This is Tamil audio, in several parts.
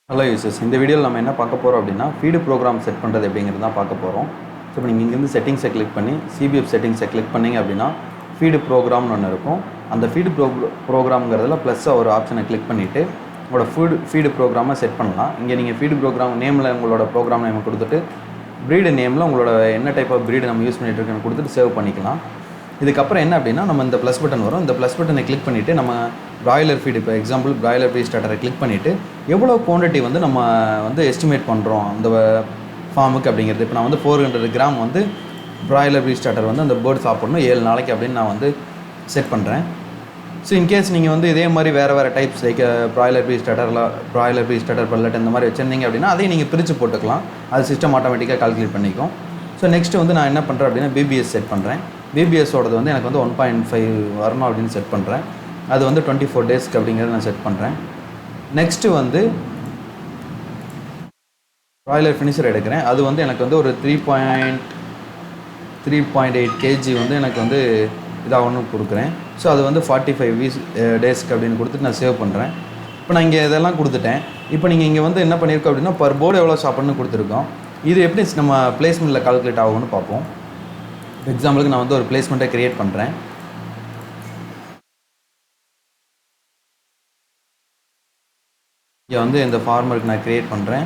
ஹலோ யூசர்ஸ், இந்த வீடியோவில் நம்ம என்ன பார்க்க போகிறோம் அப்படின்னா ஃபீடு ப்ரோக்ராம் செட் பண்ணுறது எப்படிங்கிறது தான் பார்க்க போகிறோம். ஸோ இப்போ நீங்கள் இங்கேருந்து செட்டிங்ஸை கிளிக் பண்ணி சிபிஎஃப் செட்டிங்ஸை கிளிக் பண்ணிங்க அப்படின்னா ஃபீடு ப்ரோக்ராம்னு ஒன்று இருக்கும். அந்த ஃபீடு ப்ரோக்ராம்ங்கிறதுல ப்ளஸ்ஸாக ஒரு ஆப்ஷனை கிளிக் பண்ணிவிட்டு உங்களோட ஃபீடு ப்ரோக்ராமை செட் பண்ணலாம். இங்கே நீங்கள் ஃபீடு ப்ரோக்ராம் நேமில் உங்களோட ப்ரோக்ராம் நேம் கொடுத்துட்டு ப்ரீடு நேமில் உங்களோட என்ன டைப் ஆஃப் ப்ரீடு நம்ம யூஸ் பண்ணிகிட்டு இருக்கோன்னு கொடுத்துட்டு சேவ் பண்ணிக்கலாம். இதுக்கப்புறம் என்ன அப்படின்னா நம்ம இந்த ப்ளஸ் பட்டன் வரும். இந்த ப்ளஸ் பட்டனை கிளிக் பண்ணிவிட்டு நம்ம பிராய்லர் ஃபீடு, இப்போ எக்ஸாம்பிள் பிராய்லர் ஃபீட் ஸ்டார்டரை கிளிக் பண்ணிவிட்டு எவ்வளோ குவான்டிட்டி வந்து நம்ம வந்து எஸ்டிமேட் பண்ணுறோம் அந்த ஃபார்முக்கு அப்படிங்கிறது. இப்போ நான் வந்து 400 கிராம் வந்து பிராய்லர் ஃபீட் ஸ்டார்டர் வந்து அந்த பேர்ட் சாப்பிடணும் 7 நாளைக்கு அப்படின்னு நான் வந்து செட் பண்ணுறேன். ஸோ இன்கேஸ் நீங்கள் வந்து இதே மாதிரி வேறு types like broiler feed starter pellet இந்த மாதிரி வச்சுருந்தீங்க அப்படின்னா அதையும் நீங்கள் பிரித்து போட்டுக்கலாம். அது சிஸ்டம் ஆட்டோமேட்டிக்காக கால்குலேட் பண்ணிக்கும். ஸோ நெக்ஸ்ட்டு வந்து நான் என்ன பண்ணுறேன் அப்படின்னா பிபிஎஸ் செட் பண்ணுறேன். பிபிஎஸோடது வந்து எனக்கு வந்து 1.5 வரணும் அப்படின்னு செட் பண்ணுறேன். அது வந்து 24 டேஸ்க்கு அப்படிங்கிறத நான் செட் பண்ணுறேன். நெக்ஸ்ட்டு வந்து பிராய்லர் ஃபினிஷர் எடுக்கிறேன். அது வந்து எனக்கு வந்து ஒரு 3.8 kg வந்து எனக்கு வந்து இதாக ஒன்று கொடுக்குறேன். ஸோ அது வந்து 45 டேஸ்க்கு அப்படின்னு கொடுத்துட்டு நான் சேவ் பண்ணுறேன். இப்போ நான் இங்கே இதெல்லாம் கொடுத்துட்டேன். இப்போ நீங்கள் இங்கே வந்து என்ன பண்ணியிருக்கோம் அப்படின்னா பர் போர்டு எவ்வளோ சாப்பிட்ணுன்னு கொடுத்துருக்கோம். இது எப்படி நம்ம பிளேஸ்மெண்ட்டில் கால்குலேட் ஆகும்னு பார்ப்போம். எக்ஸாம்பிளுக்கு நான் வந்து ஒரு பிளேஸ்மெண்ட்டை க்ரியேட் பண்ணுறேன். இங்கே வந்து இந்த ஃபார்மருக்கு நான் க்ரியேட் பண்ணுறேன்.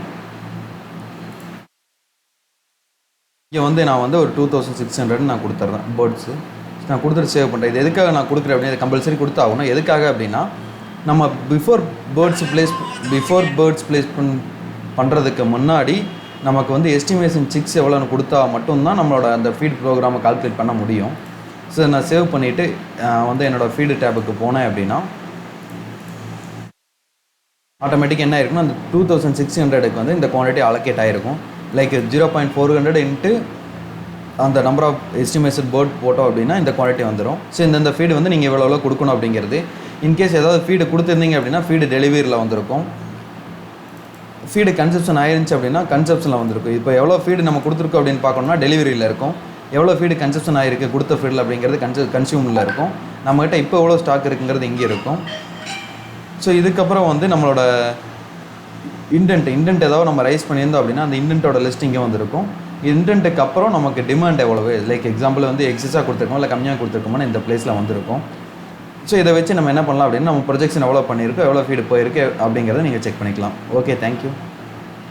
இங்கே வந்து நான் வந்து ஒரு 2600 நான் கொடுத்துட்றேன் பேர்ட்ஸு. நான் கொடுத்துட்டு சேவ் பண்ணுறேன். இது எதுக்காக நான் கொடுக்குறேன் அப்படின்னா இது கம்பல்சரி கொடுத்தாகணும். எதுக்காக அப்படின்னா நம்ம பிஃபோர் பேர்ட்ஸ் பிளேஸ் பண்ணுறதுக்கு முன்னாடி நமக்கு வந்து எஸ்டிமேஷன் சிக்ஸ் எவ்வளோன்னு கொடுத்தா மட்டும்தான் நம்மளோட அந்த ஃபீட் ப்ரோக்ராமை கால்குலேட் பண்ண முடியும். ஸோ நான் சேவ் பண்ணிவிட்டு வந்து என்னோடய ஃபீடு டேபுக்கு போனேன் அப்படின்னா ஆட்டோமேட்டிக் என்ன ஆயிருக்குன்னா அந்த 2600க்கு வந்து இந்த குவான்டிட்டி அலோகேட் ஆகிருக்கும். லைக் 0.400 இன்ட்டு அந்த நம்பர் ஆஃப் எஸ்டிமேஷன் பேர்ட் போட்டோம் அப்படின்னா இந்த குவான்டிட்டி வந்துடும். ஸோ இந்த ஃபீடு வந்து நீங்கள் எவ்வளோ கொடுக்கணும் அப்படிங்கிறது. இன்கேஸ் ஏதாவது ஃபீடு கொடுத்துருந்தீங்க அப்படின்னா ஃபீடு டெலிவரியில் வந்திருக்கும். ஃபீடு கன்சப்ஷன் ஆயிருந்துச்சு அப்படின்னா கன்சப்ஷனில் வந்திருக்கும். இப்போ எவ்வளோ ஃபீடு நம்ம கொடுத்துருக்கோம் அப்படின்னு பார்க்கணும்னா டெலிவரியில் இருக்கும். எவ்வளோ ஃபீடு கன்சப்ஷன் ஆகிருக்கு கொடுத்த ஃபீடில் அப்படிங்கிறது கன்சியூமில் இருக்கும். நம்மகிட்ட இப்போ எவ்வளோ ஸ்டாக் இருக்குங்கிறது இங்கே இருக்கும். ஸோ இதுக்கப்புறம் வந்து நம்மளோட இன்டென்ட் ஏதாவது நம்ம ரைஸ் பண்ணியிருந்தோம் அப்படின்னா அந்த இன்டென்ட்டோட லிஸ்ட் இங்கே வந்திருக்கும். இன்டென்ட்டுக்கு அப்புறம் நமக்கு டிமாண்ட் எவ்வளவு, லைக் எக்ஸாம்பிள் வந்து எக்ஸஸாக கொடுத்துருக்கோம் இல்லை கம்மியாக கொடுத்துருக்கோம்னா இந்த பிளேஸில் வந்திருக்கும். ஸோ இதை வச்சு நம்ம என்ன பண்ணலாம் அப்படின்னா நம்ம ப்ரொஜெக்ஷன் எவ்வளோ பண்ணியிருக்கோம், எவ்வளோ ஃபீடு போயிருக்கு அப்படிங்கிறத நீங்கள் செக் பண்ணிக்கலாம். Okay, thank you.